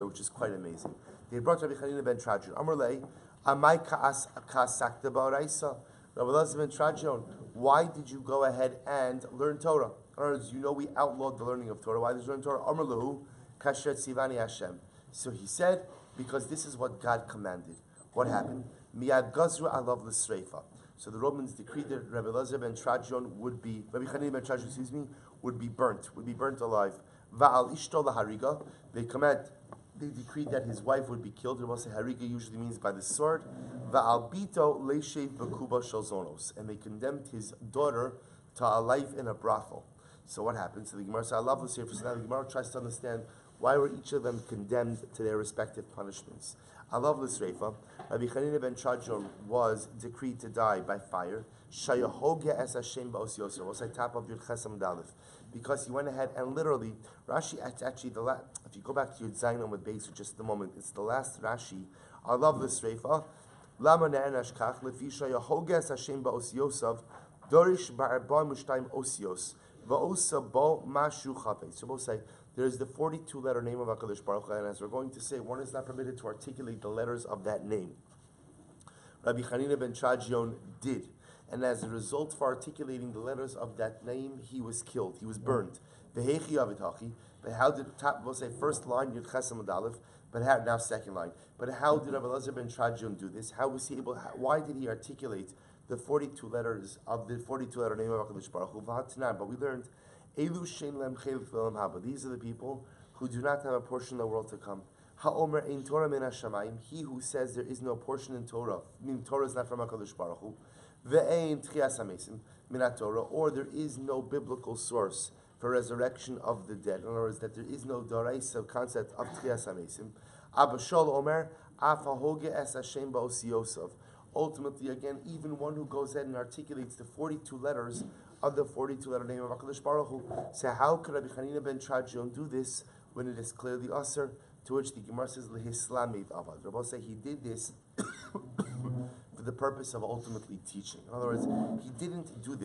which is quite amazing. They brought Rabbi Chanina ben Trajan. Amrlei, Amai ka'asakta ba'oraisa. Rabbi Elazar ben Trajan, why did you go ahead and learn Torah? In other words, we outlawed the learning of Torah. Why did you learn Torah? Amrlehu, kasher tzivani Hashem. So he said, because this is what God commanded. What happened? Miyad gazru alav l'sreifa. So the Romans decreed that Rabbi Elazar ben Trajan Rabbi Chanina ben Trajan, would be burnt alive. Va'al ishto lahariga. They decreed that his wife would be killed. Rabbi say hariga usually means by the sword. Va'al bito leishev b'kuba shalzonos. And they condemned his daughter to a life in a brothel. So what happened? So the Gemara said, I love this here. So now the Gemara tries to understand why were each of them condemned to their respective punishments. I love this Reifa. Rabbi Chanina ben Trajan was decreed to die by fire. Shayahoge es Hashem ba'os Yosef. What's the top of your Chesam Dalif? Because he went ahead and literally, Rashi, actually, if you go back to your Zainam with base for just a moment, it's the last Rashi. I love this Reifa. Lama ne'enash kach lefi shayahoge es Hashem ba'os Yosef dorish ba'arba mushtayim osios va'osa bo mashu chafei. So we'll say, there's the 42-letter name of HaKadosh Baruch Hu, and as we're going to say, one is not permitted to articulate the letters of that name. Rabbi Chanina ben Trajan did. And as a result for articulating the letters of that name, he was killed. He was burned. V'hechi avitachi. But how did, we'll say first line, Yud Chesam Adalef, but how, now second line. But how did Rabbi Elazar ben Trajan do this? How was he able, why did he articulate the 42 letters of the 42-letter name of HaKadosh Baruch Hu? But we learned, these are the people who do not have a portion in the world to come. Ha'omer ein Torah min hashamayim. He who says there is no portion in Torah, meaning Torah is not from HaKadosh Baruch Hu. Ve'ein tchias hamesim min Torah, or there is no biblical source for resurrection of the dead. In other words, that there is no doraisa concept of tchias hamesim. Abba Shol Omer af hahoge es Hashem ba'os Yosef. Ultimately, again, even one who goes ahead and articulates the 42 letters of the 42-letter name of HaKadosh Baruch Hu. So how could Rabbi Chanina ben Trajan do this when it is clearly Asr? To which the Gemara says, Lehislamid Avad. Rabbi say he did this for the purpose of ultimately teaching. In other words, he didn't do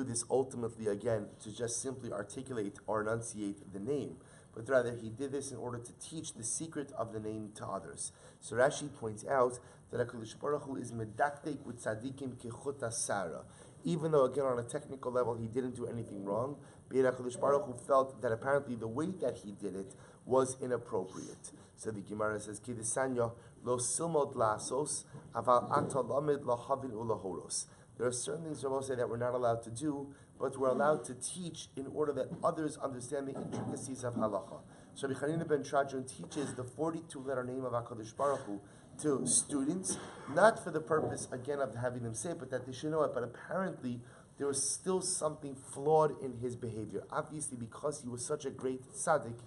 this ultimately, again, to just simply articulate or enunciate the name, but rather he did this in order to teach the secret of the name to others. So Rashi points out that HaKadosh Baruch Hu is medaktek with tzadikim kechut Zara. Even though, again, on a technical level, he didn't do anything wrong, but HaKadosh Baruch Hu felt that apparently the way that he did it was inappropriate. So the Gemara says, Kidisanya lo silmod lasos aval ata lamed lahavin ulahoros. There are certain things Rabbi say that we're not allowed to do, but we're allowed to teach in order that others understand the intricacies of halacha. So Rabbi Chanina ben Trajan teaches the 42-letter name of HaKadosh Baruch Hu to students, not for the purpose, again, of having them say it, but that they should know it. But apparently, there was still something flawed in his behavior. Obviously, because he was such a great tzaddik,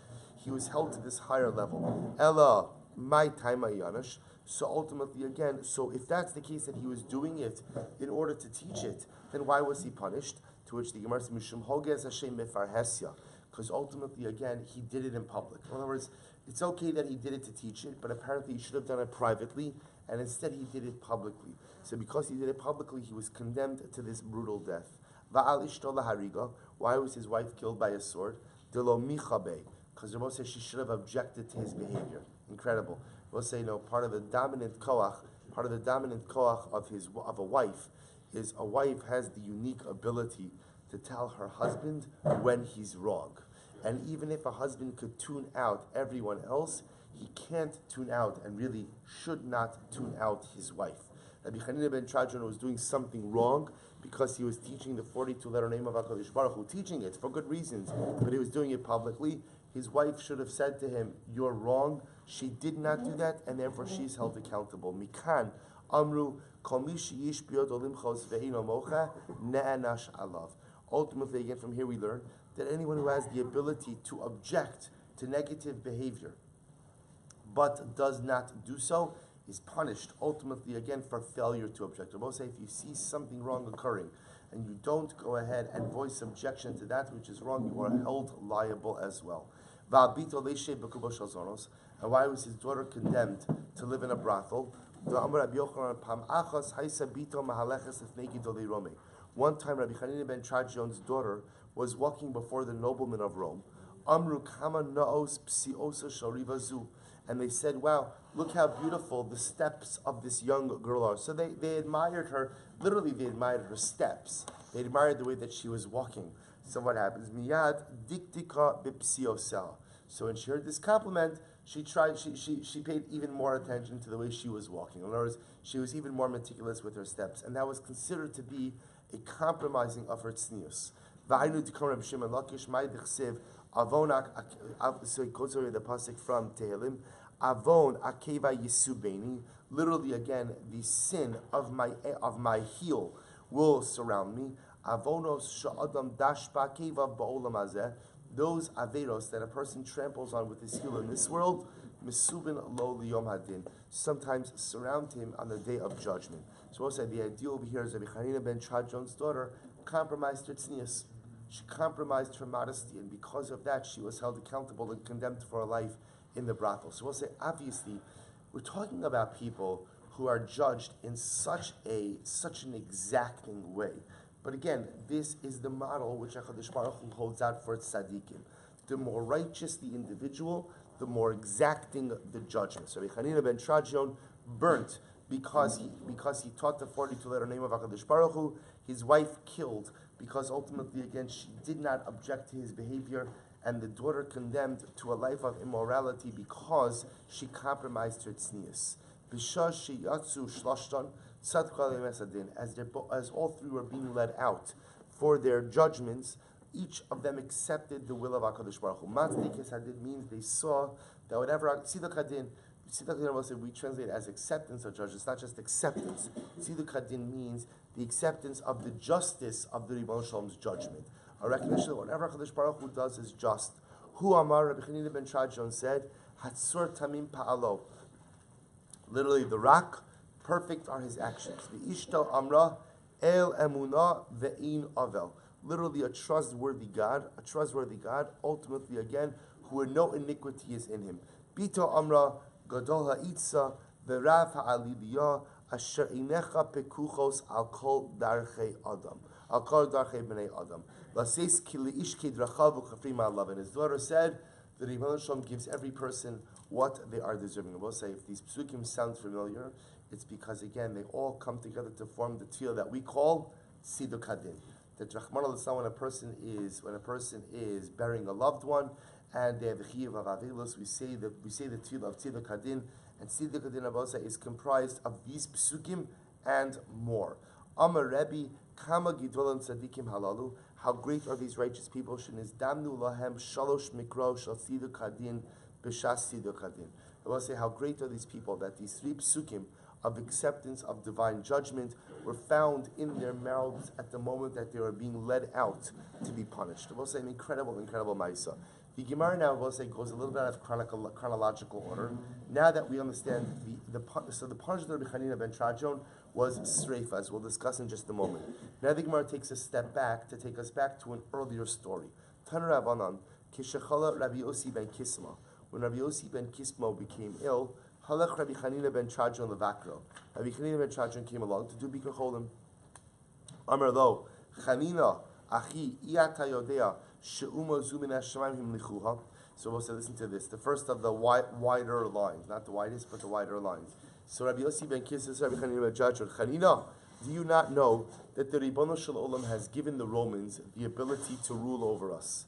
he was held to this higher level. Ella, my time, Yanash. So ultimately, again, so if that's the case that he was doing it in order to teach it, then why was he punished? To which the Gemara says, Mishum Hogez Hashem Mefarhesya. Because ultimately, again, he did it in public. In other words, it's okay that he did it to teach it, but apparently he should have done it privately, and instead he did it publicly. So because he did it publicly, he was condemned to this brutal death. Va'al ishto lahariga. Why was his wife killed by a sword? Delo michabe. Because Rabbi says she should have objected to his behavior. Incredible. We'll say, part of the dominant koach of a wife is a wife has the unique ability to tell her husband when he's wrong. And even if a husband could tune out everyone else, he can't tune out and really should not tune out his wife. Rabbi Chanina ben Trajan was doing something wrong because he was teaching the 42-letter name of HaKadosh Baruch Hu, teaching it for good reasons, but he was doing it publicly. His wife should have said to him, "You're wrong." She did not do that, and therefore she's held accountable. Mikan amru kol mi sheyish biyod olimchos ve'ino mocha ne'anash alav. Ultimately, again, from here we learn that anyone who has the ability to object to negative behavior, but does not do so, is punished, ultimately, again, for failure to object. I will say, if you see something wrong occurring, and you don't go ahead and voice objection to that which is wrong, you are held liable as well. And why was his daughter condemned to live in a brothel? One time, Rabbi Chanina ben Trajan's daughter was walking before the noblemen of Rome. Amru kama naos psiosa sharivazu. And they said, wow, look how beautiful the steps of this young girl are. So they admired her, literally they admired her steps. They admired the way that she was walking. So what happens? Miyad diktika bipsiosel. So when she heard this compliment, she paid even more attention to the way she was walking. In other words, she was even more meticulous with her steps. And that was considered to be a compromising of her tznius. V'aynu tikam Rabbi Shimon Lakish Mai Dichsev Avon. So he quotes over the pasuk from Tehillim. Avon akeva yisubeni. Literally, again, the sin of my heel will surround me. Avonos sha'adam dashpa keva ba'olam hazeh. Those averos that a person tramples on with his heel in this world, misubin lo liyom hadin, sometimes surround him on the day of judgment. So we'll say the idea over here is that Chanina ben Chadjon's daughter compromised her tznius. She compromised her modesty, and because of that, she was held accountable and condemned for her life in the brothel. So we'll say, obviously, we're talking about people who are judged in such an exacting way. But again, this is the model which HaKadosh Baruch Hu holds out for tzaddikim. The more righteous the individual, the more exacting the judgment. So Chanina ben Chadjon burnt because he taught the 42-letter name of HaKadosh Baruch Hu. His wife killed because ultimately, again, she did not object to his behavior, and the daughter condemned to a life of immorality because she compromised her tznius. As all three were being led out for their judgments, each of them accepted the will of HaKadosh Baruch Hu. Matzdik Hadid means they saw that whatever Tziduk Hadin, we translate as acceptance of judgment. It's not just acceptance. Tziduk Hadin means the acceptance of the justice of the Ribbon Shalom's judgment. A recognition that whatever HaKadosh Baruch Hu does is just. Hu Amar, Rabbi Chanina ben Chadjon said, Hatzur Tamim Pa'alo. Literally, the rock, perfect are his actions. The Ishto Amra, El Emunah Ve'in Avel. Literally, a trustworthy God, ultimately again, who no iniquity is in him. Bito Amra, Gadol Ha'itza, V'rav Ha'aliliyah, Asher Inecha Pekuchos Al Kol Darchei Adam. Al Kol Darchei B'nei Adam. Laseis Kili'ish Kedrachav U'chafrim Ha'alav. And his daughter said, the Rebbe Shalom gives every person what they are deserving. We'll say, if these psukim sound familiar, it's because, again, they all come together to form the tefillah that we call Tziduk Hadin. That Rahman al-Islam, when a person is burying a loved one, and they have the chiyuv of avelus, we say the tefillah of Tziduk Hadin, and Tziduk Hadin Abosa is comprised of these psukim and more. Amar Rebbe, Kama Gidolam Tzadikim Halalu. How great are these righteous people? Sheniz Damnu Lahem Shalosh Mikro Shal Tziduk Hadin B'Shas Tziduk Hadin. I will say how great are these people that these three psukim of acceptance of divine judgment were found in their mouths at the moment that they were being led out to be punished. I will say an incredible ma'isa. The Gemara now, I will say, goes a little bit out of chronological order. Now that we understand the punishment of Rabbi Chanina ben Chadjon was sreifa, as we'll discuss in just a moment. Now the Gemara takes a step back to take us back to an earlier story. Tan Rabbanan, Kishachala Rabbi Yossi ben Kisma. When Rabbi Yossi ben Kisma became ill, Halach Rabbi Chanina ben Chadjon levakro. Rabbi Chanina ben Chadjon came along to do Bikur Cholim. Amar lo, Chanina, Achi, Iyata Yodea, She'uma Zumin Hashemayim Him Lichuha. So we'll say, listen to this. The first of the wider lines, not the widest, but the wider lines. So Rabbi Yossi ben Kisma, Rabbi Chanina ben Chadjon, Chanina, do you not know that the Ribono Shel Olam has given the Romans the ability to rule over us?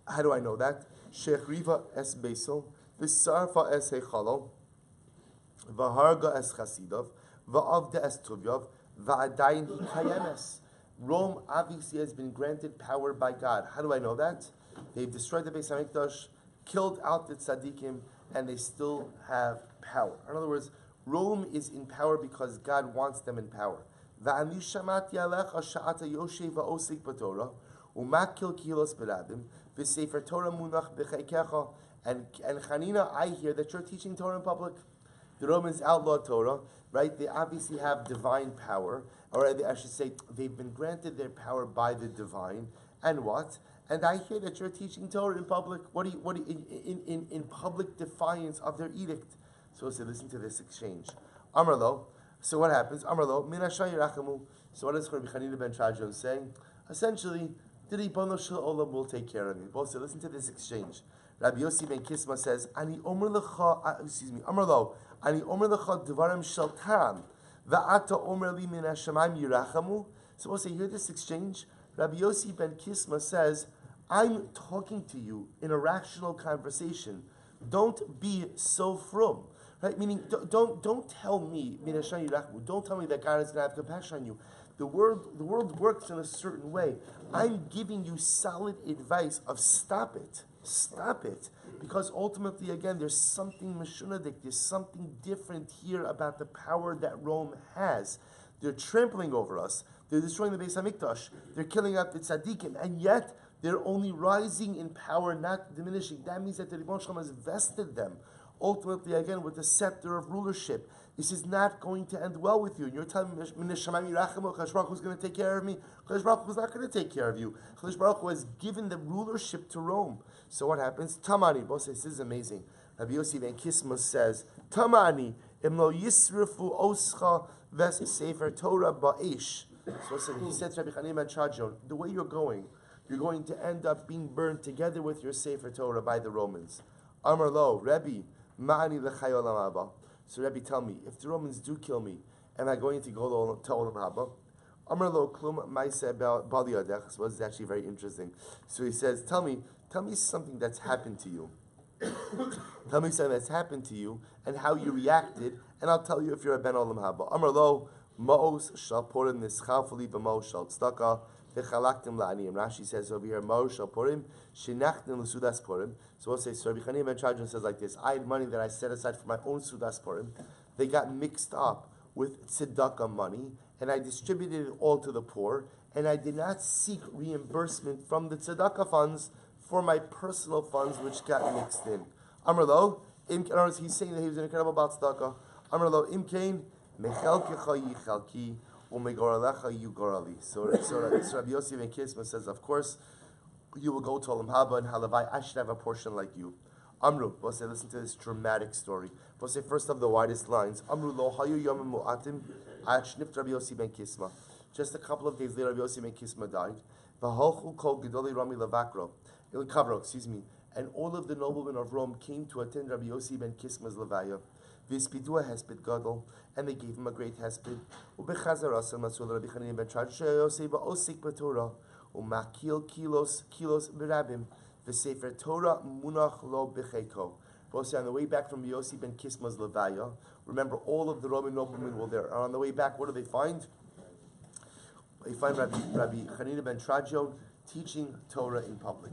How do I know that? Sheikh Riva es Beisel, V'sarfa es Heichalo, V'harga es Chasidov, V'avda es Tuvyov, V'adayin Hikayemes. Rome obviously has been granted power by God. How do I know that? They've destroyed the Beis HaMikdash, killed out the tzaddikim, and they still have power. In other words, Rome is in power because God wants them in power. V'ani shamati alecha sha'ata yoshev va'osik b'torah, u'makil kilos b'rabim, v'sefer Torah munach b'cheikecha. And Chanina, I hear that you're teaching Torah in public. The Romans outlawed Torah, right? They obviously have divine power, or I should say, they've been granted their power by the divine. And what? And I hear that you're teaching Torah in public. In public defiance of their edict? So listen to this exchange. Amarlo. So what happens? Amarlo. Minashay Rachamu. So what does Rabbi Chanina ben Chadjon saying? Essentially, the Ribono Shel Olam will take care of me. Both listen to this exchange. Rabbi Yossi ben Kisma says, Ani Omer Lecha, Amar Lo, Ani Omer Lecha Dvarim Shel Tam, Va'ata Omer Li Min Hashemayim Yirachamu. So we'll say, hear this exchange. Rabbi Yossi ben Kisma says, I'm talking to you in a rational conversation. Don't be so frum. Right? Meaning, don't tell me, Min Hashemayim Yirachamu. Don't tell me that God is going to have compassion on you. The world works in a certain way. I'm giving you solid advice of stop it. Stop it. Because ultimately, again, there's something mishunadik, there's something different here about the power that Rome has. They're trampling over us. They're destroying the Beis HaMikdash. They're killing out the tzaddikim. And yet, they're only rising in power, not diminishing. That means that the Ribbon Shalom has vested them. Ultimately, again, with the scepter of rulership. This is not going to end well with you. And you're telling me, Chadash Baruch Hu is going to take care of me. Chadash Baruch Hu is not going to take care of you. Chadash Baruch Hu has given the rulership to Rome. So what happens? Tamani. Both say, this is amazing. Rabbi Yossi ben Kisma says, Tamani, im lo yisrifu oscha ves sefer Torah ba'ish. So he said to Rabbi Chanina ben Chajon, the way you're going to end up being burned together with your sefer Torah by the Romans. Amar lo, Rebbe, ma'ani l'chay olam haba. So Rebbe, tell me, if the Romans do kill me, am I going to go to Olam Haba? Amar lo klum ma'aseh bali yadech. So this is actually very interesting. So he says, tell me something that's happened to you. Tell me something that's happened to you and how you reacted, and I'll tell you if you're a ben Olam Haba. Amar lo ma'os shal porim nischafuli b'mo shal tzedakah v'chalaktim la'aniyim. Rashi says over here, ma'os shal porim shenachtim l'sudas porim. So we'll say, so Rabbi Chanina ben Chajon says like this, I had money that I set aside for my own sudas porim. They got mixed up with tzedakah money, and I distributed it all to the poor, and I did not seek reimbursement from the tzedakah funds for my personal funds, which got mixed in. Amar lo, he's saying that he was incredible about tzedakah. Amar lo, imkein, mechelkecha yichelki, umegoralecha yugorali. So Rabbi Yossi ben Kisma says, of course, you will go to Olam Haba and Halavai. I should have a portion like you. Amru, we'll say, listen to this dramatic story. We'll say, first of the widest lines. Amru lo hayu yomim mu'atim achnift Rabbi Yossi ben Kisma. Just a couple of days later, Rabbi Yossi ben Kisma died. V'holchu kol gedoli Rami levakro. And all of the noblemen of Rome came to attend Rabbi Yossi ben Kisma's levaya. V'ispidu hesped gadol, and they gave him a great hesped. U'bechazar asam masul Rabbi Chanina ben Chajon Yossi ba'osik b'Torah. Umakil kilos berabim v'sefer Torah munach lo b'cheiko. Both on the way back from Yossi ben Kisma's levaya, remember all of the Roman noblemen were there. And on the way back, what do they find? They find Rabbi Chanina ben Chajon teaching Torah in public.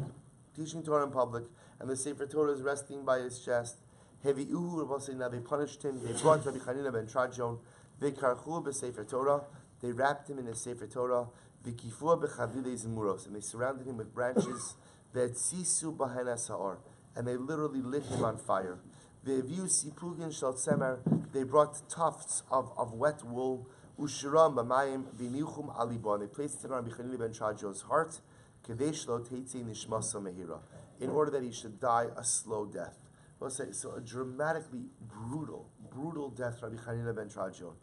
And the sefer Torah is resting by his chest. Now they punished him. They brought Rabbi Chanina ben Chajon. They karchu b'sefer Torah. They wrapped him in a sefer Torah. And they surrounded him with branches. And they literally lit him on fire. They brought tufts of wet wool. They placed it on Rabbi Chanina ben Chajon's heart, in order that he should die a slow death. So a dramatically brutal death, Rabbi Chanina ben Chajon.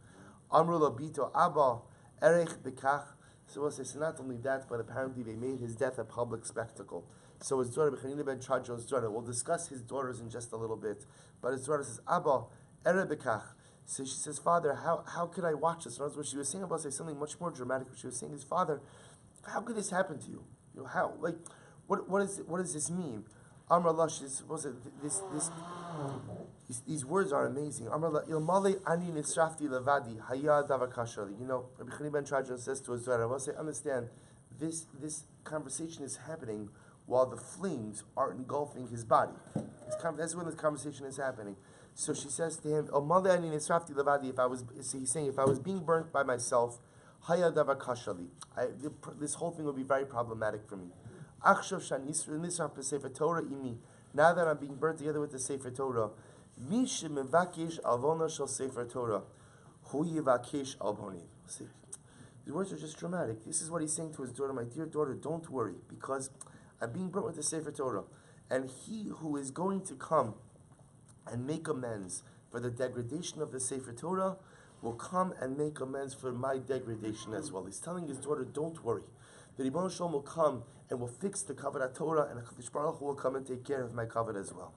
Amru Labito Abba Erech Bekach. So we'll say, so not only that, but apparently they made his death a public spectacle. So his daughter, Chanina ben Chajon's daughter, we'll discuss his daughters in just a little bit, but his daughter says, Abba, Ere Bekach. So she says, Father, how could I watch this? And what she was saying about something much more dramatic. What she was saying is, Father, how could this happen to you? You know, how? Like, what does this mean? Amar Allah, she's supposed to, these words are amazing. Amar Allah, Ilmale ani nisrafti levadi, haya davar kashali. You know, Rabbi Chanina ben Chajon says to his daughter, I will say, understand, this conversation is happening while the flames are engulfing his body. That's when this conversation is happening. So she says to him, Ilmale ani nisrafti levadi, he's saying, if I was being burnt by myself, haya davar kashali. This whole thing would be very problematic for me. Now that I'm being burnt together with the Sefer Torah, these words are just dramatic. This is what he's saying to his daughter, my dear daughter, don't worry, because I'm being burnt with the Sefer Torah. And he who is going to come and make amends for the degradation of the Sefer Torah will come and make amends for my degradation as well. He's telling his daughter, don't worry. The Ribono Shel Olam will come and will fix the Kavod Torah, and HaKadosh Baruch Hu will come and take care of my Kavod as well.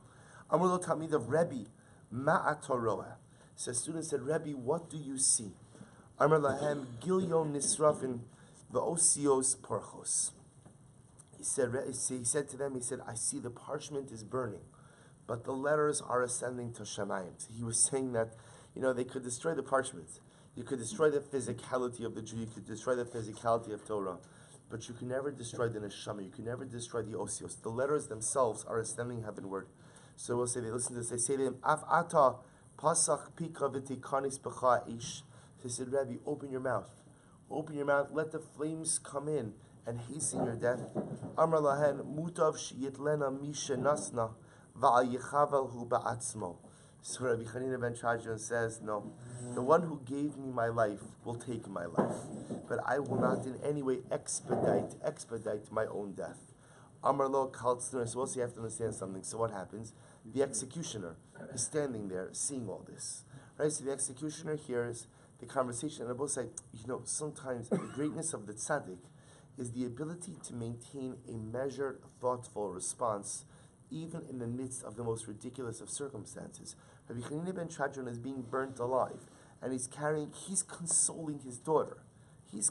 Amar lo Talmid of Rebbe, Ma'at Roa. So a student said, Rebbe, what do you see? Amar lahem Gilyon Nisrafin V'Osios Porchos. He said to them, I see the parchment is burning, but the letters are ascending to Shamayim. So he was saying that, they could destroy the parchment. You could destroy the physicality of the Jew, you could destroy the physicality of Torah, but you can never destroy the neshama, you can never destroy the osios. The letters themselves are ascending heavenward. So we'll say, they listen to this, they say to him, Af ata pasach pika v'tikanis b'cha ish. They said, Rabbi, open your mouth, let the flames come in and hasten your death. Amar lahen mutav sheyitlena misha nasna va'al yichavel hu ba'atzmo. So Rabbi Chanina ben Trajan says, no, the one who gave me my life will take my life, but I will not in any way expedite my own death. Amar lo kaltzner. So also you have to understand something. So what happens? The executioner is standing there seeing all this. Right? So the executioner hears the conversation, and I both say, sometimes the greatness of the tzaddik is the ability to maintain a measured, thoughtful response even in the midst of the most ridiculous of circumstances. Rabbi Chanina ben Trajan is being burnt alive, and he's consoling his daughter. His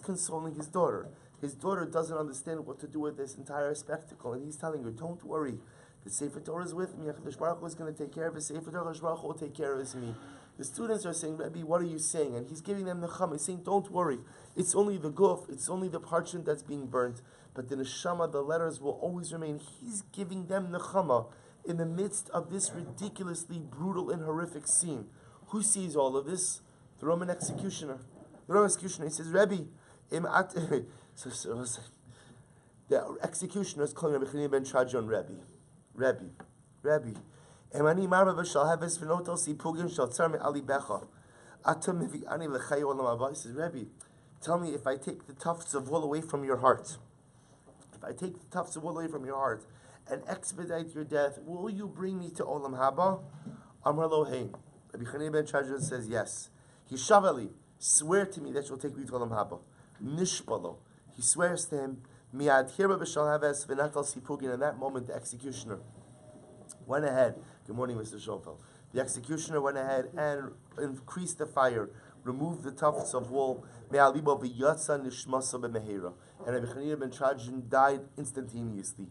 daughter doesn't understand what to do with this entire spectacle, and he's telling her, don't worry, the Sefer Torah is with me, HaKadosh Baruch Hu is going to take care of it, Sefer Torah, HaKadosh Baruch Hu will take care of me. The students are saying, Rabbi, what are you saying? And he's giving them the chama. He's saying, don't worry, it's only the guf, it's only the parchment that's being burnt, but the neshama, the letters will always remain. He's giving them the chama in the midst of this ridiculously brutal and horrific scene. Who sees all of this? The Roman executioner. He says, Rebbe, so the executioner is calling Rabbi Chanina ben Trajan Rebbe. Emani marva v'shal heves v'notel sipugim shal tzar me'ali becha. Atam mevi'ani l'chay olam haba. He says, Rebbe, tell me, if I take the tufts of wool away from your heart, and expedite your death, will you bring me to olam haba? Amar lo hein. Rabbi Chanina ben Trajan says, yes. Hishavali, swear to me that you'll take me to olam haba. Nishpalo, he swears to him, miad hirba b'shal heves v'natal sipugim. In that moment, the executioner went ahead. Good morning, Mr. Schoenfeld. The executioner went ahead and increased the fire, removed the tufts of wool, and Rabbi Chanina ben Trajan died instantaneously.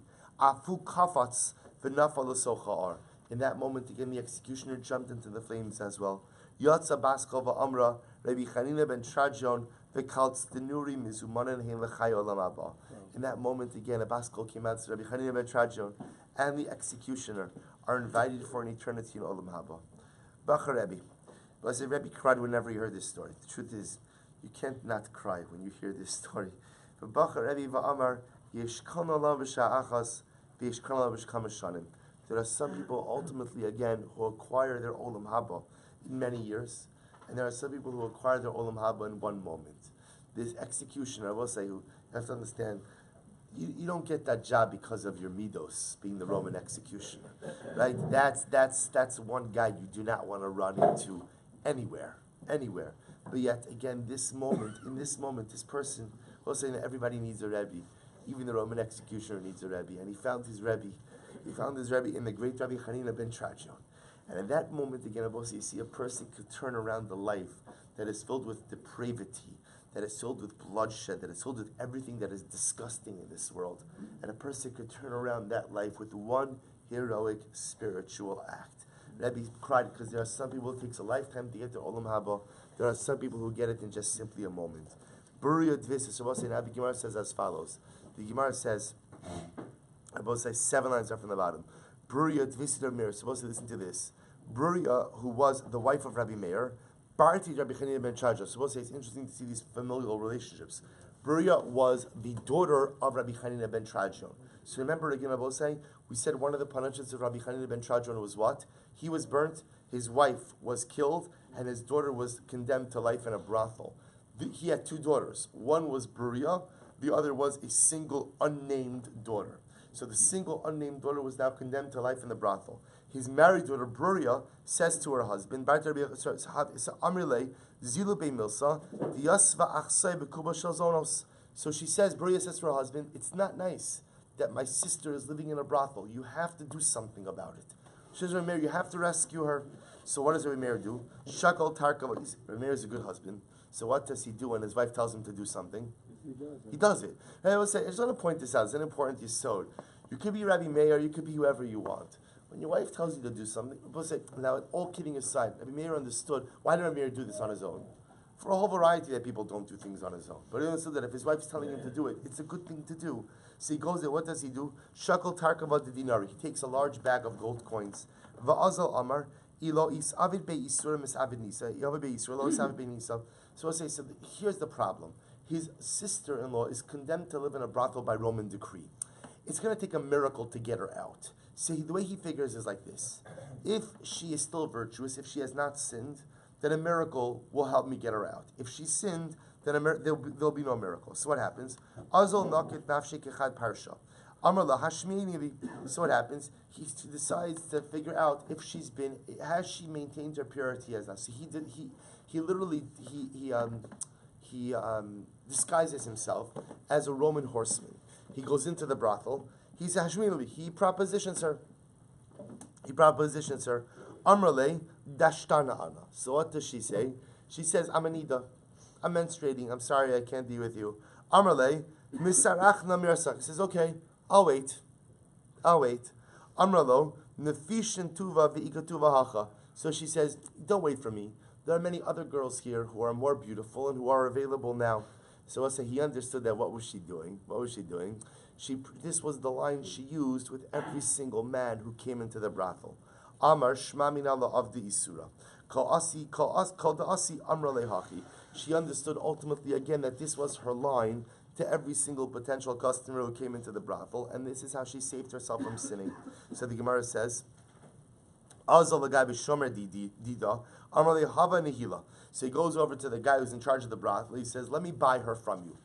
In that moment, again, the executioner jumped into the flames as well. Yatsa Baskal va'amra, Rabbi Chanina ben Trajan, v'kaltz tenuri mizumanan hein l'chay olam haba. In that moment, again, a Baskal came out to Rabbi Chanina ben Trajan, and the executioner are invited for an eternity in olam haba. Bacha Rebbe. But I said, Rebbe cried whenever he heard this story. The truth is, you can't not cry when you hear this story. But Bacha Rebbe va'amar, yeshkan olav b'sha'achas, v'yeshkan olav b'shkam shanim. There are some people ultimately, again, who acquire their olam haba in many years, and there are some people who acquire their olam haba in one moment. This executioner, I will say, you have to understand, you don't get that job because of your midos, being the Roman executioner, right? That's one guy you do not want to run into anywhere. But yet, again, in this moment, this person was saying that everybody needs a Rebbe. Even the Roman executioner needs a Rebbe. And he found his Rebbe. In the great Rabbi Chanina ben Trajan. And in that moment, again, you see a person could turn around the life that is filled with depravity, that is filled with bloodshed, that is filled with everything that is disgusting in this world. And a person could turn around that life with one heroic spiritual act. Rebbe cried because there are some people it takes a lifetime to get to olam haba. There are some people who get it in just simply a moment. Buria Dvis, the Gemara says as follows. The Gemara says, I both say 7 lines up from the bottom. Buria Dvis Mir, supposed to listen to this. Buria, who was the wife of Rabbi Meir, Barti Rabbi Chanina ben Trajan. Supposed to say it's interesting to see these familial relationships. Buria was the daughter of Rabbi Chanina ben Trajan. So remember again, I both say, we said one of the punishments of Rabbi Chanina ben Trajan was what? He was burnt, his wife was killed, and his daughter was condemned to life in a brothel. He had 2 daughters. One was Buria, the other was a single unnamed daughter. So the single unnamed daughter was now condemned to life in the brothel. His married daughter, Buria, says to her husband, So she says, Bruria says to her husband, it's not nice that my sister is living in a brothel. You have to do something about it. She says, Rabbi Meir, you have to rescue her. So what does Rabbi Meir do? Shakal Tarka. Rabbi Meir is a good husband. So what does he do when his wife tells him to do something? He does it. And I just want to point this out. It's an important yisod. You could be Rabbi Meir, you could be whoever you want. When your wife tells you to do something, people say, now all kidding aside, Rabbi Meir understood, why did Rabbi Meir do this on his own? For a whole variety that people don't do things on his own. But he understood that if his wife's telling him to do it, it's a good thing to do. So he goes there, what does he do? Shakal Tarkava de dinari. He takes a large bag of gold coins. Va'azal Amar, Ilo is avid be Yisur mis avid nisa. Yavid be Yisur, lo is avid be nisa. So I say, so here's the problem. His sister-in-law is condemned to live in a brothel by Roman decree. It's going to take a miracle to get her out. So the way he figures is like this. If she is still virtuous, if she has not sinned, then a miracle will help me get her out. If she sinned, then there'll be no miracle. So what happens? Azol nakit nafshei kechad parsha. Amar la hashmiini li. So what happens? He decides to figure out if has she maintained her purity as now. So he literally disguises himself as a Roman horseman. He goes into the brothel. He's hashmiini li. He propositions her. Amrale dashtana ana. So what does she say? She says, I'm anida. I'm menstruating. I'm sorry, I can't be with you. Amrale misarach namirsak. He says, okay, I'll wait. Amralo nefishin tuva ve'ikatuva hacha. So she says, don't wait for me. There are many other girls here who are more beautiful and who are available now. So I say he understood that. What was she doing? This was the line she used with every single man who came into the brothel. Amar shma min Allah of the Isura. Kol the asi amra lehachi. She understood ultimately again that this was her line to every single potential customer who came into the brothel, and this is how she saved herself from sinning. So the Gemara says, Azal the guy b'shomer dida amra lehava nehila. So he goes over to the guy who's in charge of the brothel. He says, let me buy her from you.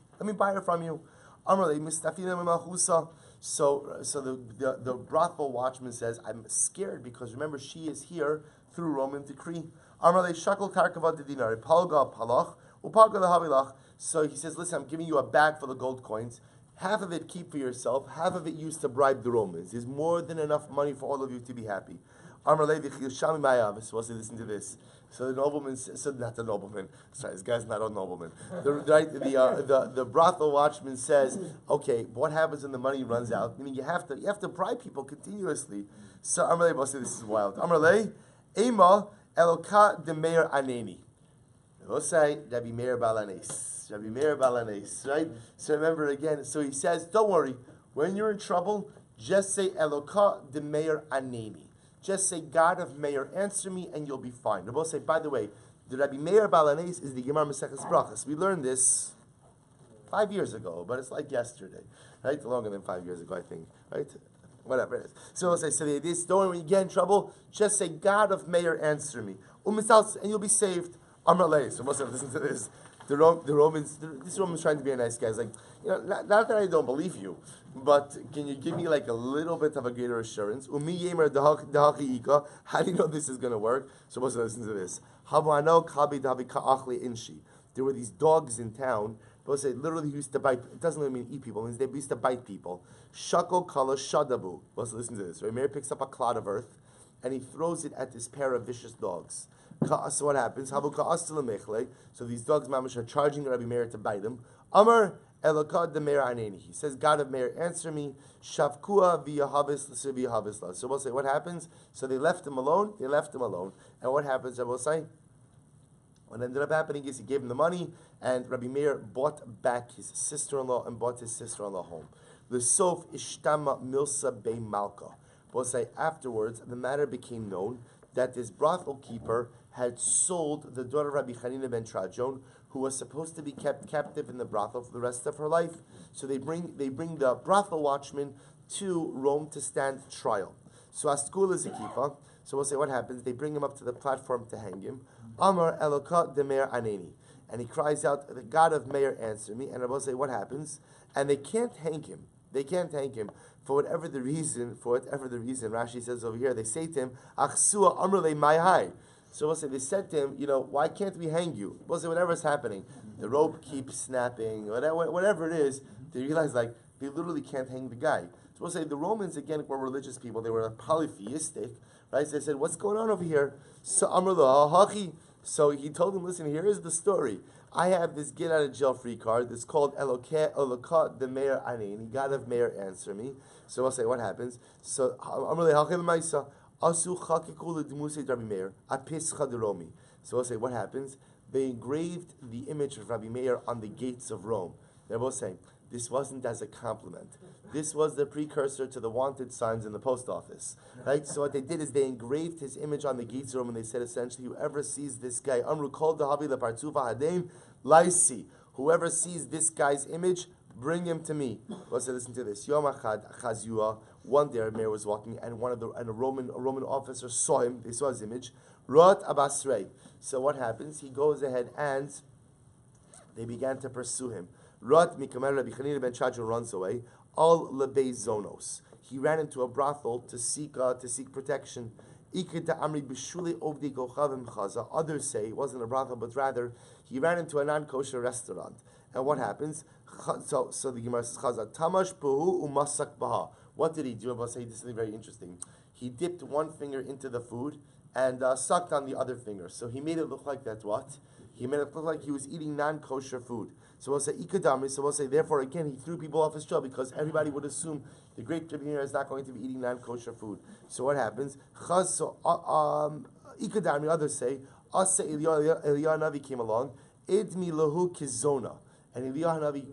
Amar le mistafina memachusa. So the brothel watchman says, I'm scared because remember she is here through Roman decree. Amar le shakal karkava de dinar palga palach upalga lehavilach. So he says, listen, I'm giving you a bag full of gold coins. Half of it keep for yourself. Half of it used to bribe the Romans. There's more than enough money for all of you to be happy. Amar le v'chilshami mayav. So listen to this. So the nobleman says, not the nobleman. Sorry, this guy's not a nobleman. The brothel watchman says, okay, what happens when the money runs out? Meaning you have to bribe people continuously. So Amar le, this is wild. Amar le, Ema eloka de meir aneni. Say Rabbi Meir Balanes, right? So remember again. So he says, don't worry. When you're in trouble, just say eloka de meir aneni. Just say, God of Meir, answer me, and you'll be fine. They both say, by the way, the Rabbi Meir Balanes is the Gemara Maseches Brachas. We learned this 5 years ago, but it's like yesterday, right? Longer than 5 years ago, I think, right? Whatever it is. So I say this, don't worry, when you get in trouble, just say, God of Meir, answer me. And you'll be saved. Amrale. So most of them listen to this. This Roman's trying to be a nice guy. He's like, not that I don't believe you, but can you give me like a little bit of a greater assurance? How do you know this is going to work? So most of them listen to this. There were these dogs in town. People say literally he used to bite. It doesn't really mean eat people. It means they used to bite people. Shako kala shadabu. Also listen to this. Rameir picks up a clod of earth and he throws it at this pair of vicious dogs. So what happens? So these dogs, mamash, are charging Rabbi Meir to bite him. Amar elokad de Meir aneni. He says, God of Meir, answer me. Shavkua v'yahavis. So we'll say, what happens? So they left him alone. And what happens? I will say, what ended up happening is he gave him the money, and Rabbi Meir bought back his sister-in-law and bought his sister-in-law home. The sof ishtama milsa be malka. We'll say afterwards, the matter became known that this brothel keeper had sold the daughter of Rabbi Chanina ben Trajon, who was supposed to be kept captive in the brothel for the rest of her life. So they bring the brothel watchman to Rome to stand trial. So Askul is a keeper. So we'll say what happens. They bring him up to the platform to hang him. Amar Eloka de Meir aneni. And he cries out, the God of Meir, answer me. And I will say what happens. And they can't hang him. For whatever the reason, Rashi says over here, they say to him, Achsua amrle mai hai. So we'll say, they said to him, why can't we hang you? We'll say, whatever's happening, the rope keeps snapping, whatever it is, they realize they literally can't hang the guy. So we'll say, the Romans, again, were religious people, they were polytheistic, right? So they said, what's going on over here? So Amr lo hachi. So he told him, listen, here is the story. I have this get out of jail free card. It's called Elokah the Mayor Ani. And God of Mayor, answer me. So I'll say, what happens? So So I'll say, what happens? They engraved the image of Rabbi Meir on the gates of Rome. They're both saying, this wasn't as a compliment. This was the precursor to the wanted signs in the post office. Right? So what they did is they engraved his image on the gates of Rome, and they said essentially, whoever sees this guy, Amru kol dahavi lepartuva hadem laisi. Whoever sees this guy's image, bring him to me. Let's listen to this. Yom achad chazua. One day, Meir was walking, and a Roman officer saw him. They saw his image. Rot abasrei. So what happens? He goes ahead and they began to pursue him. Rot mikamer Rabbi Chanina ben Chadron runs away. Al lebei zonos. He ran into a brothel to seek protection. Others say it wasn't a brothel, but rather he ran into a non-kosher restaurant. And what happens? So the Gemara says, Tamash buhu umasak baha. What did he do? I'll say this is something very interesting. He dipped one finger into the food and sucked on the other finger. So he made it look like that what? He made it look like he was eating non-kosher food. So we'll say ikadamri. So we'll say therefore again he threw people off his trail because everybody would assume the great Rabbi Meir is not going to be eating non-kosher food. So what happens? Ikadamri. Others say Asa Eliyahu Navi came along. Idmi lahu kizona, and Eliyahu Navi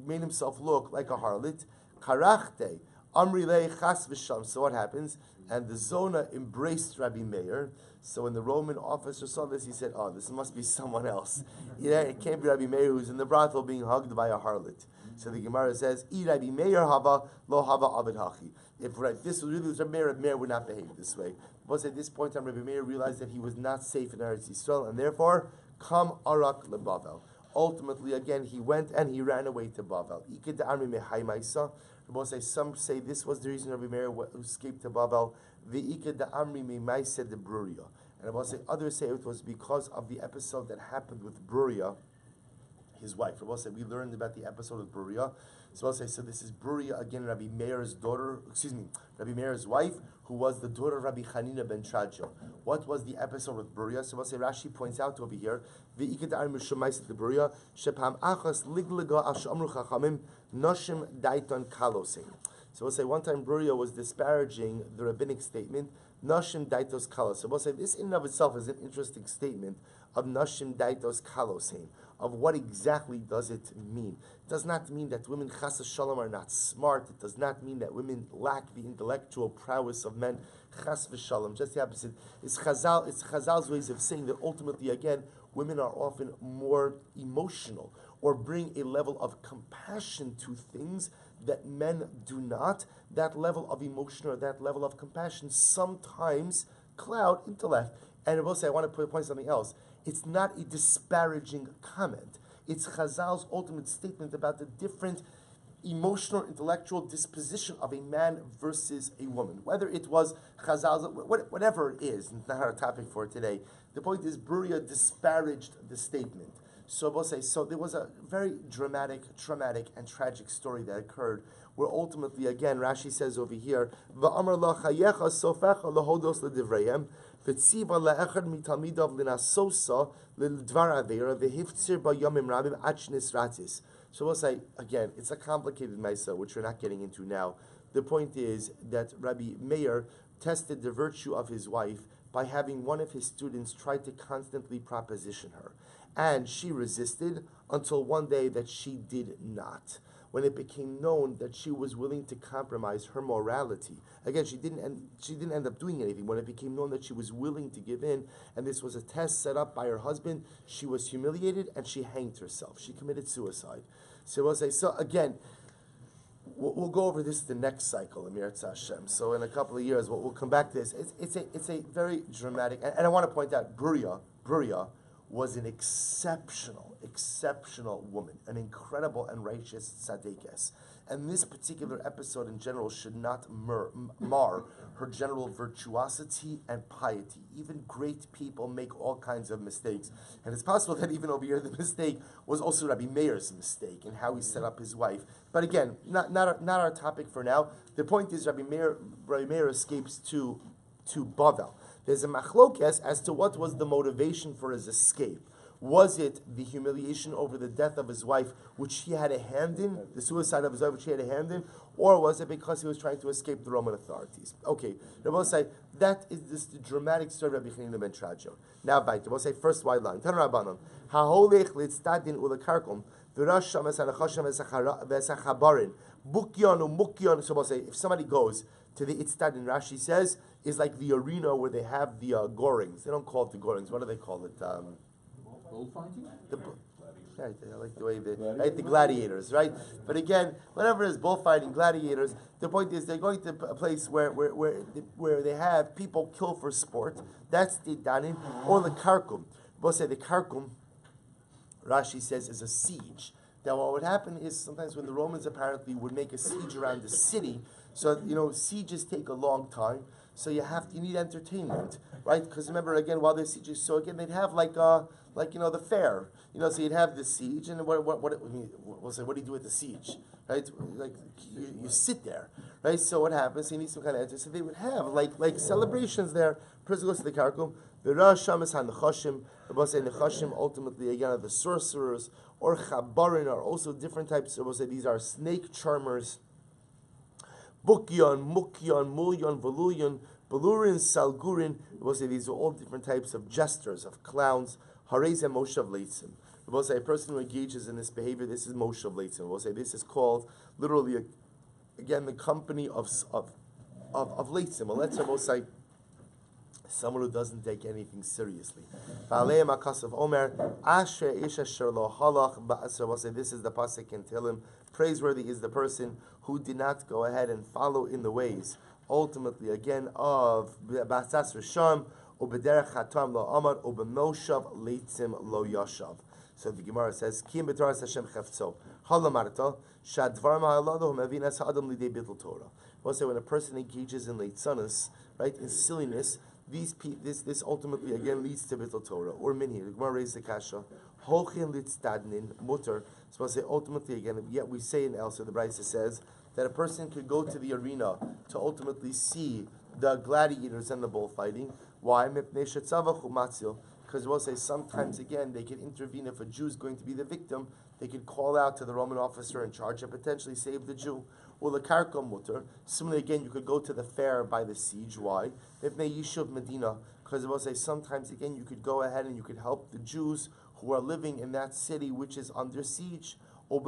made himself look like a harlot. Karachte Amri le chas v'sham. So what happens? And the Zona embraced Rabbi Meir. So when the Roman officer saw this, he said, "Oh, this must be someone else. It can't be Rabbi Meir who's in the brothel being hugged by a harlot." So the Gemara says, "I Rabbi Meir hava lo hava avid hachi." If this was really Rabbi Meir would not behave this way. But at this point, Rabbi Meir realized that he was not safe in Eretz Yisrael, and therefore, come arak lebavel. Ultimately, again, he went and he ran away to Bavel. Some say this was the reason Rabbi Meir escaped to Bavel. And others say it was because of the episode that happened with Bruria, his wife. We learned about the episode with Bruria. So I'll say, so this is Bruria again, Rabbi Meir's wife, who was the daughter of Rabbi Chanina ben Chadjo. What was the episode with Bruria? So I'll say, Rashi points out over here, the Bruria, Shepam Achas Liglega Ashamru Chachamim Noshim Daiton Kalosim. So we'll say one time Bruria was disparaging the rabbinic statement, Noshim Daitos Kalos. So we'll say this in and of itself is an interesting statement of Noshim Daitos Kalosim. Of what exactly does it mean? It does not mean that women chas v'shalom are not smart. It does not mean that women lack the intellectual prowess of men chas v'shalom. Just the opposite. It's Chazal's ways of saying that ultimately, again, women are often more emotional or bring a level of compassion to things that men do not. That level of emotion or that level of compassion sometimes cloud intellect. And I will say, I want to point something else. It's not a disparaging comment. It's Chazal's ultimate statement about the different emotional, intellectual disposition of a man versus a woman. Whether it was Chazal's, whatever it is, it's not our topic for today. The point is, Bruria disparaged the statement. So we'll say, so there was a very dramatic, traumatic, and tragic story that occurred, where ultimately, again, Rashi says over here, V'amar la chayecha sofecha lehodos ledivreihem, v'tziva le'echad mitalmidav l'nasosa l'dvar avera v'hiftzir b'yomim rabim achnis ratis. So we'll say, again, it's a complicated mesa, which we're not getting into now. The point is that Rabbi Meir tested the virtue of his wife by having one of his students try to constantly proposition her. And she resisted until one day that she did not. When it became known that she was willing to compromise her morality. Again, she didn't end up doing anything. When it became known that she was willing to give in, and this was a test set up by her husband, she was humiliated and she hanged herself. She committed suicide. So we'll say, so again, we'll go over this the next cycle, Amir Hashem. So in a couple of years, we'll come back to this. It's a very dramatic, and I want to point out, Bruria was an exceptional woman, an incredible and righteous tzaddikas. And this particular episode in general should not mar her general virtuosity and piety. Even great people make all kinds of mistakes. And it's possible that even over here the mistake was also Rabbi Meir's mistake in how he set up his wife. But again, not our topic for now. The point is Rabbi Meir escapes to Bavel. There's a machlokes as to what was the motivation for his escape. Was it the humiliation over the death of his wife, which he had a hand in, the suicide of his wife, which he had a hand in, or was it because he was trying to escape the Roman authorities? Okay, Rabbi say that is this the dramatic story of Rabbi Chanina ben Trajan. Now, Rabbi say first wide line. Tan Rabbanon haholech litztadin ulakarkom v'rasham esanachasham esachabarin bukyon umukyon. So we'll say if somebody goes to the Itztadin, Rashi says is like the arena where they have the gorings. They don't call it the gorings. What do they call it? Bullfighting? Right, I like the way the gladiators, right? But again, whatever it is, bullfighting, gladiators, the point is they're going to a place where they have people kill for sport. That's the danin, or the karkum. We'll say the karkum, Rashi says, is a siege. Now what would happen is sometimes when the Romans apparently would make a siege around the city, so sieges take a long time, so you need entertainment, right? Because remember again, while there's sieges, so again they'd have the fair, so you'd have the siege, and we'll say, what do you do with the siege, right? Like you sit there, right? So what happens? You need some kind of entertainment. So they would have like celebrations there. Person goes to the karkum. The Rasham is hanachashim. We'll say nechashim ultimately again are the sorcerers, or chabarin are also different types. We'll say these are snake charmers. Bukyon, Mukyon, Mulyon, Voluyon, Belurin, Salgurin. We'll say these are all different types of jesters, of clowns. Hareze Moshav Leitzim. We'll say a person who engages in this behavior, this is Moshav Leitzim. We'll say this is called literally, again, the company of Leitzim. A Letzer, we'll say someone who doesn't take anything seriously. We'll say this is the pasuk in Tehillim. Praiseworthy is the person who did not go ahead and follow in the ways, ultimately again of Basas Risham, Ubederech Hatam Lo Amar, Ubemoshav Leitzim Lo Yashav. So the Gemara says, Kim B'Torah Hashem Chefzo, Halamarta, Shadvar Ma'alado Mevinas Adam Lidei Bittul Torah. We'll say when a person engages in leitzanas, right, in silliness, this ultimately again leads to Bittul Torah or Minhi. The Gemara raises the kasha. Holchin litzdadnin mutter. So we'll say ultimately again. Yet we say in Elsa, the Brisa says that a person could go to the arena to ultimately see the gladiators and the bullfighting. Why? Because we'll say sometimes again they can intervene if a Jew is going to be the victim. They could call out to the Roman officer in charge and potentially save the Jew. Or the karkom mutter. Similarly, again, you could go to the fair by the siege. Why? Mipnei Yishuv Medina. Because we'll say sometimes again you could go ahead and you could help the Jews who are living in that city which is under siege. But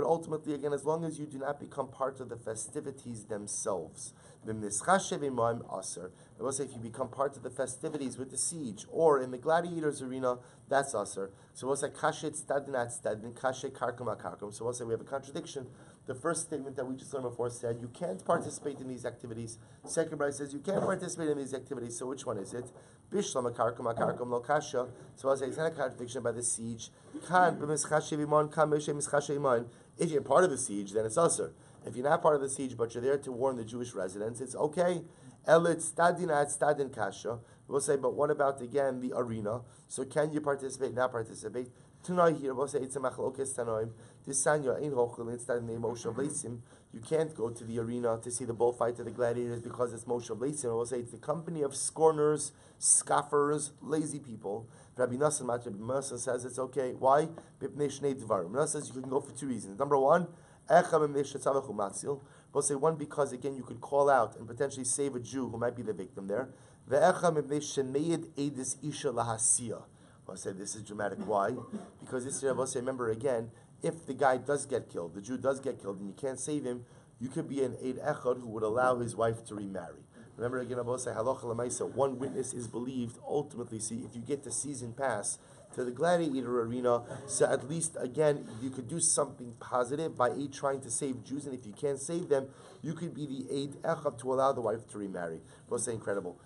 ultimately, again, as long as you do not become part of the festivities themselves, I will say if you become part of the festivities with the siege or in the gladiators arena, that's aser. So we'll say kashet stadinat stadin, kashet karkum akarkum. So we'll say we have a contradiction. The first statement that we just learned before said you can't participate in these activities. Second Bride says you can't participate in these activities. So which one is it? Bishlam akarkum akarkum lo kasha. So I'll say it's not a contradiction by the siege. Kan b'mischashe v'imon, kan b'mischashe v'imon. If you're part of the siege, then it's aser. If you're not part of the siege, but you're there to warn the Jewish residents, it's okay. Elit stadin at stadin kasha. We'll say, but what about again the arena? So can you participate? Not participate? Tonight here, we'll say it's a machlokes tanoim. This sanya ain't hochel instead of the Moshe Leitzim. You can't go to the arena to see the bullfight of the gladiators because it's Moshe Leitzim. We'll say it's the company of scorners, scoffers, lazy people. Rabbi Nassan says it's okay. Why? Rabbi Nassan says you can go for two reasons. Number one, we'll say one because again you could call out and potentially save a Jew who might be the victim there. We'll say this is dramatic. Why? Because this year, we'll say, remember again, if the guy does get killed, the Jew does get killed, and you can't save him, you could be an Eid Echad who would allow his wife to remarry. Remember again, we'll say, halacha l'maisa, one witness is believed. Ultimately, see, if you get the season pass to the gladiator arena, so at least again, you could do something positive by trying to save Jews, and if you can't save them, you could be the Eid Echad to allow the wife to remarry. We'll say incredible.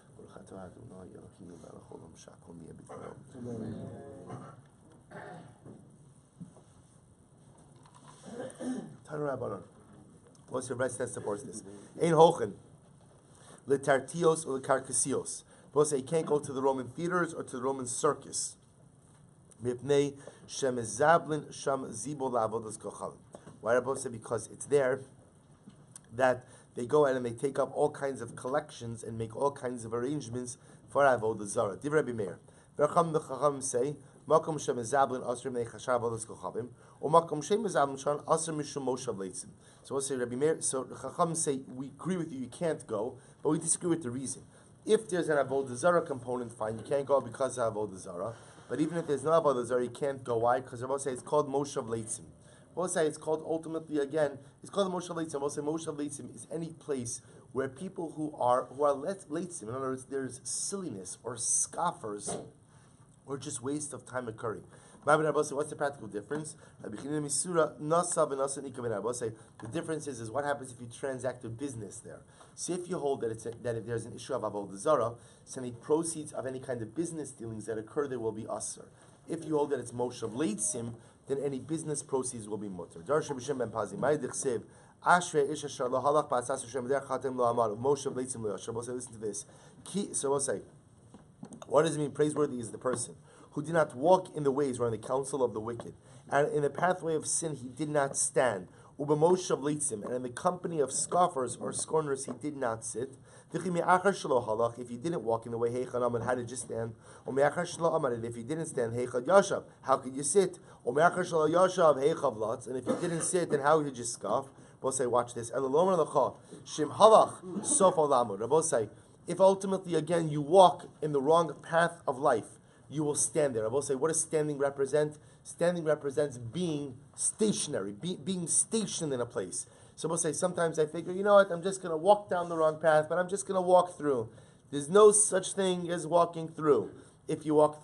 What's your best that supports this? Ein hochen. letartios or lekarkasios. We'll say you can't go to the Roman theaters or to the Roman circus. Mipnei shemezablin sham zibo la'avodas kochalim. Why Rabbi say? Because it's there that they go out and they take up all kinds of collections and make all kinds of arrangements for Avodah Zara. Div Rabbi Meir. V'cham the Chacham say, Makom shemezablin asr mnei chashav avodas kochavim, or Makom shemezablin shan asr mishum moshav leitzim. So we'll say Rabbi Meir. So the Chacham say we agree with you can't go, but we disagree with the reason. If there's an Avodah Zara component, fine, you can't go because of Avodah Zara. But even if there's no Avodah Zara, you can't go. Why? Because Rabbi say it's called moshav leitzim. We'll say it's called ultimately again. It's called moshav leitzim. We'll say moshav leitzim is any place where people who are leitzim. In other words, there's silliness or scoffers or just waste of time occurring. What's the practical difference? The difference is what happens if you transact a business there. See, if you hold that if there's an issue of Avodah Zara, so any proceeds of any kind of business dealings that occur there will be asr. If you hold that it's moshav leitzim, then any business proceeds will be mutter. Listen to this. So we'll say, what does it mean? Praiseworthy is the person who did not walk in the ways or in the counsel of the wicked, and in the pathway of sin he did not stand. And in the company of scoffers or scorners he did not sit. If he didn't walk in the way, how did you stand? If he didn't stand, how could you sit? And if you didn't sit, then how could you scoff? We'll say, watch this. We'll say, if ultimately again you walk in the wrong path of life, you will stand there. I will say, what does standing represent? Standing represents being stationary, being stationed in a place. So we'll say, sometimes I figure, you know what, I'm just going to walk down the wrong path, but I'm just going to walk through. There's no such thing as walking through. If you walk,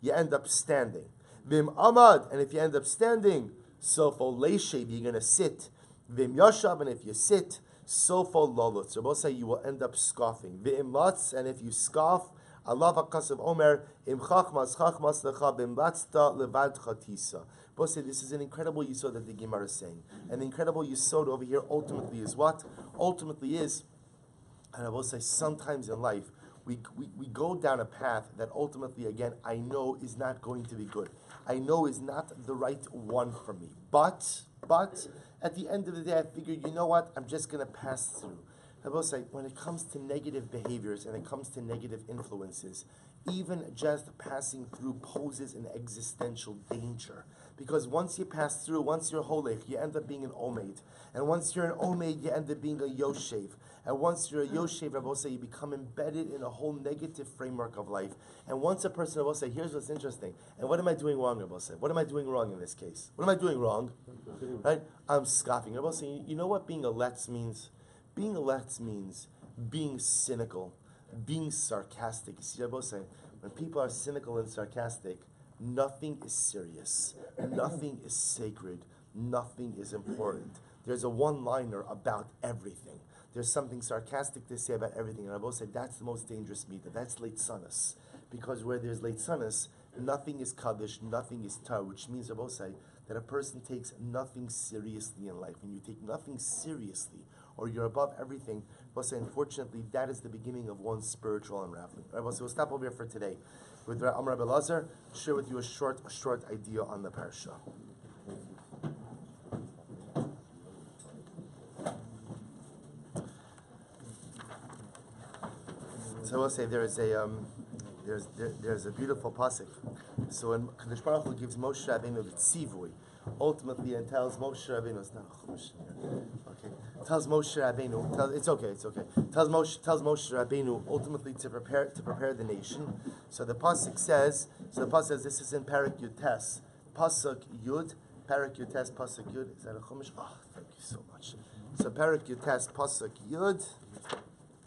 you end up standing. Vim amad, and if you end up standing, sofo leishev, you're going to sit. Vim yashav, and if you sit, sofo lolot. So we'll say you will end up scoffing. Vim latz, and if you scoff, Allah v'kasav omer im chachmas lecha bim latzta levad chatisa. But say this is an incredible yisod that the Gemara is saying, and the incredible yisod over here ultimately is what? Ultimately is, and I will say sometimes in life we go down a path that ultimately again I know is not going to be good. I know is not the right one for me. But at the end of the day I figured, you know what? I'm just going to pass through. I will say, when it comes to negative behaviors and it comes to negative influences, even just passing through poses an existential danger. Because once you pass through, once you're holech, you end up being an omeid. And once you're an omeid, you end up being a yoshev. And once you're a yoshev, I will say, you become embedded in a whole negative framework of life. And once a person, I will say, here's what's interesting. And what am I doing wrong, I will say? What am I doing wrong in this case? What am I doing wrong? Right? I'm scoffing. I will say, you know what being a letz means? Being a letz means being cynical, being sarcastic. You see, I will say, when people are cynical and sarcastic, nothing is serious, nothing is sacred, nothing is important. There's a one-liner about everything. There's something sarcastic to say about everything. And I will say that's the most dangerous meter. That's leitzanas. Because where there's leitzanas, nothing is kaddish, nothing is tar, which means I will say that a person takes nothing seriously in life. When you take nothing seriously, or you're above everything, we'll say unfortunately that is the beginning of one's spiritual unraveling. All right, so we'll stop over here for today. With Amar Rabbi Lazar, share with you a short idea on the parasha. So I will say there's a beautiful pasuk. So when Kadosh Baruch Hu gives Moshe Rabbeinu the tzivui, ultimately and tells Moshe Rabbeinu, it's not a chumash here. Okay, tells Moshe Rabbeinu, it's okay. Tells Moshe Rabbeinu ultimately to prepare the nation. So the pasuk says, this is in Parak Yud Tes, pasuk Yud, Parak Yud Tes, pasuk Yud. Is that a chumash? Oh, thank you so much. So Parak Yud Tes, pasuk Yud.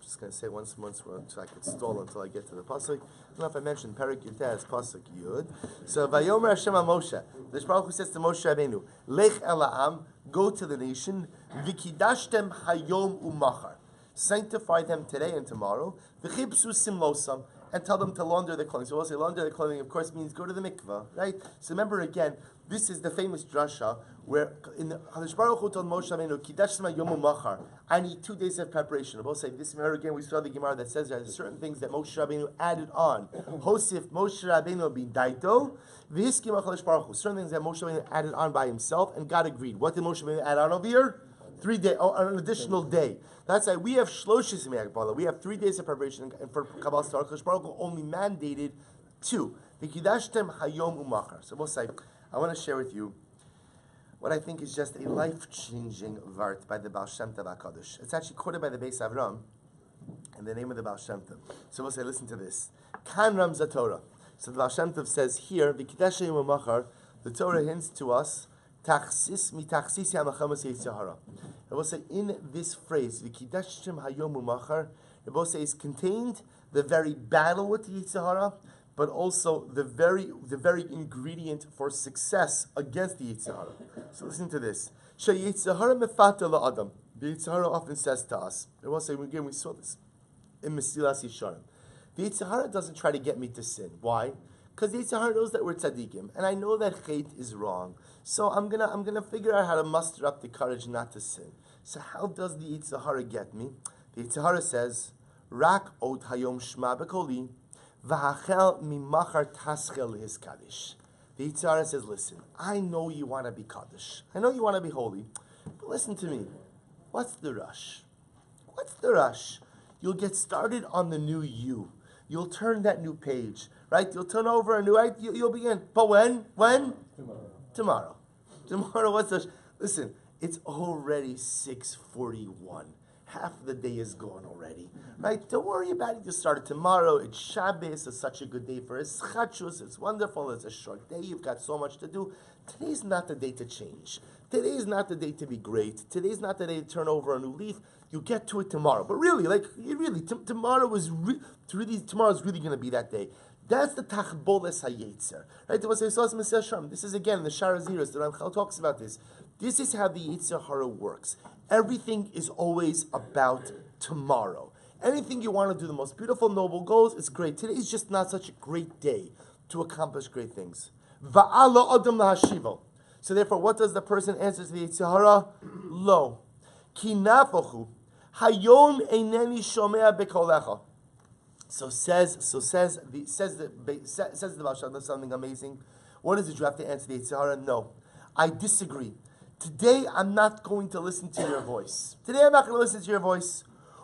Just going to say once so I could stall until I get to the pasuk. I don't know if I mentioned Perik Yutes pasuk Yud. So Vayomer Hashem Moshe. The Baruch Hu says to Moshe Rabbeinu, Lech el ha'am, go to the nation, Vikidashtem hayom umachar, sanctify them today and tomorrow. V'chibsu simlosam, and tell them to launder their clothing. So we'll say launder their clothing, of course, means go to the mikveh, right? So remember again, this is the famous drasha where in the Hakadosh Baruch Hu told Moshe Rabbeinu, Kidash Shema Yom Machar. I need 2 days of preparation. We'll say this. Remember again, we saw the Gemara that says there's certain things that Moshe Rabbeinu added on. Hosif Moshe Rabbeinu bin Daito, v'hiskim Hakadosh Baruch Hu. Certain things that Moshe Rabbeinu added on by himself, and God agreed. What did Moshe Rabbeinu add on over here? 3 days, an additional day. That's why we have Shloshis Me'akbala. We have 3 days of preparation, and for Kabbalah Star, Hakadosh Baruch Hu only mandated 2. V'kidashtem hayom umachar. So we'll say, I want to share with you what I think is just a life-changing vart by the Baal Shem Tov HaKadosh. It's actually quoted by the Beis Avram in the name of the Baal Shem Tov. So we'll say, listen to this. Kan Ramza Torah. So the Baal Shem Tov says here, V'kidash hayom umachar, the Torah hints to us, Tachsis mitachsis yamachamas yitzhara. It will say in this phrase, V'kidashtem hayom umachar, it will say is contained the very battle with the Yitzhara, but also the very ingredient for success against the Yitzhara. So listen to this. Sheyitzhara mefata la'adam. The Yitzhara often says to us, it will say, again, we saw this in Mesilas Yesharim. The Yitzhara doesn't try to get me to sin. Why? Because the Yitzhara knows that we're tzaddikim, and I know that chait is wrong. So I'm gonna figure out how to muster up the courage not to sin. So how does the Yitzhara get me? The Yitzhara says, Rak od hayom shma bekoli, v'hachel mimachar taschel his kaddish. The Yitzhara says, listen, I know you want to be kaddish. I know you want to be holy, but listen to me. What's the rush? What's the rush? You'll get started on the new you. You'll turn that new page, right? You'll turn over a new, right? You'll begin. But when? Tomorrow. Tomorrow, what's the... Listen, it's already 6:41. Half the day is gone already, right? Don't worry about it. You start it tomorrow. It's Shabbos. It's such a good day for Eschachus. It's wonderful. It's a short day. You've got so much to do. Today's not the day to change. Today's not the day to be great. Today's not the day to turn over a new leaf. You get to it tomorrow. But really, tomorrow's really going to be that day. That's the tachboles hayetzer, right? This is again the Sharaziras. The Ramchal talks about this. This is how the Yetzer Hara works. Everything is always about tomorrow. Anything you want to do, the most beautiful, noble goals, it's great. Today is just not such a great day to accomplish great things. Va'ala adam lahashivo. So therefore, what does the person answer to the Yetzer Hara? Lo. Ki nafachu. Hayom eineni shomea bekolecha. So says the Baal Shem Tov something amazing. What is it? You have to answer the Yetzer Hara? No, I disagree. Today I'm not going to listen to your voice. Today I'm not going to listen to your voice.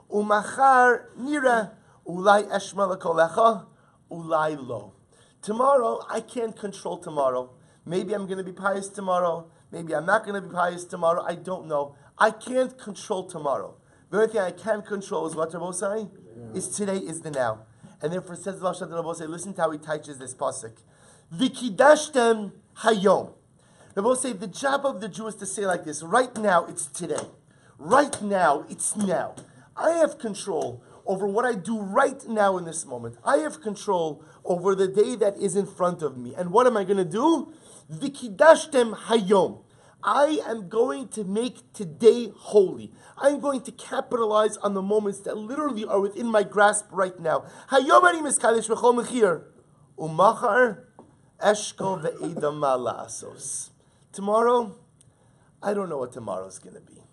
Umachar nira ulai eshma lekolecha ulai lo. Tomorrow I can't control tomorrow. Maybe I'm going to be pious tomorrow. Maybe I'm not going to be pious tomorrow. I don't know. I can't control tomorrow. The only thing I can control is what Rabbi say is today is the now. And therefore it says Rabbi say, listen to how he teaches this pasuk. V'kidashtem hayom. Rabbi say the job of the Jew is to say like this: right now it's today. Right now it's now. I have control over what I do right now in this moment. I have control over the day that is in front of me. And what am I going to do? V'kidashtem hayom. I am going to make today holy. I am going to capitalize on the moments that literally are within my grasp right now. Hayom ani miskadesh b'chol mechir. Umachar eshkol ve'edam ma'asos. Tomorrow, I don't know what tomorrow's going to be.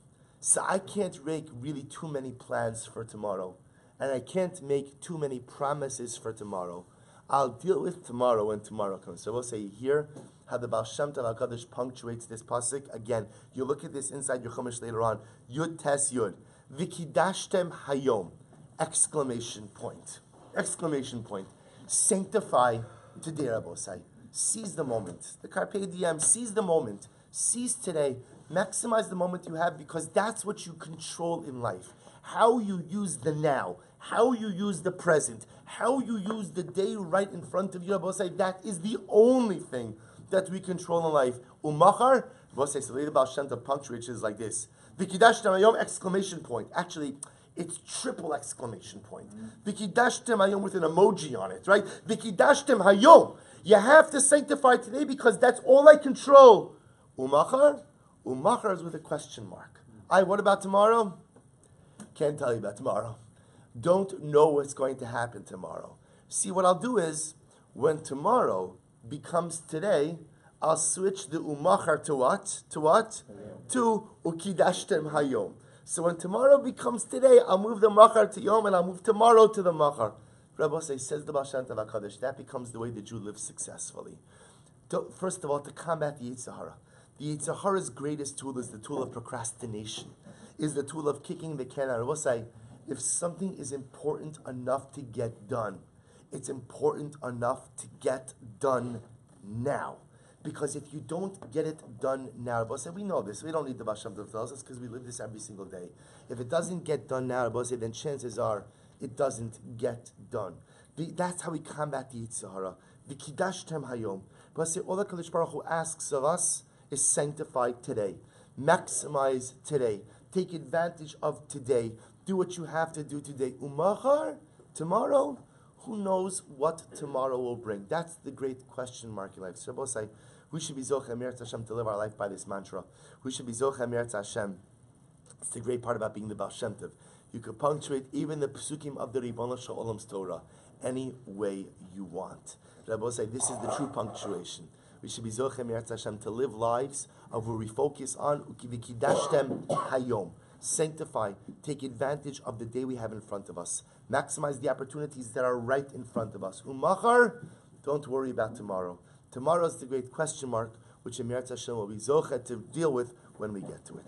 So I can't make really too many plans for tomorrow. And I can't make too many promises for tomorrow. I'll deal with tomorrow when tomorrow comes. So we'll say here how the Baal Shem Tov HaKadosh punctuates this pasuk. Again, you look at this inside your Chumash later on. Yud Tes Yud. V'kidashtem hayom. Exclamation point. Exclamation point. Sanctify today, Rabbosai. Seize the moment. The Carpe Diem, seize the moment. Seize today. Maximize the moment you have because that's what you control in life. How you use the now. How you use the present. How you use the day right in front of you, Rabbosai. That is the only thing that we control in life. Umachar, Rabbosai, so the Baal Shem Tov punctuates is like this. V'kidashtem hayom, exclamation point. Actually, it's triple exclamation point. V'kidashtem hayom with an emoji on it, right? V'kidashtem hayom. You have to sanctify today because that's all I control. Umachar? Umachar is with a question mark. What about tomorrow? Can't tell you about tomorrow. Don't know what's going to happen tomorrow. See, what I'll do is, when tomorrow becomes today, I'll switch the umachar to what? To what? To ukidashtem hayom. So when tomorrow becomes today, I'll move the machar to yom, and I'll move tomorrow to the machar. Rabbi says the Baal Shem Tov HaKadosh, that becomes the way the Jew lives successfully. First of all, to combat the Yetzer Hara. The Yetzer Hara's greatest tool is the tool of procrastination, is the tool of kicking the can out. Rabbi say, if something is important enough to get done, it's important enough to get done now. Because if you don't get it done now, Rabbi say, we know this. We don't need the Baal Shem Tov to tell us because we live this every single day. If it doesn't get done now, Rabbi say, then chances are it doesn't get done. That's how we combat the Yetzer Hara. The Kidashtem Hayom. But say all the Kadosh Baruch Hu asks of us is sanctify today, maximize today, take advantage of today, do what you have to do today. Umachar, tomorrow, who knows what tomorrow will bring? That's the great question mark in life. So both say we should be Zochem Eretz Hashem to live our life by this mantra. We should be Zochem Eretz Hashem. It's the great part about being the Baal Shem Tov. You could punctuate even the psukim of the Ribono Shel Olam's Torah any way you want. Rabbi say this is the true punctuation. We should be Zochem Eretz Hashem to live lives of where we focus on Ukidashtem Hayom. Sanctify, take advantage of the day we have in front of us. Maximize the opportunities that are right in front of us. Umachar, don't worry about tomorrow. Tomorrow is the great question mark, which Eretz Hashem will be Zochet to deal with when we get to it.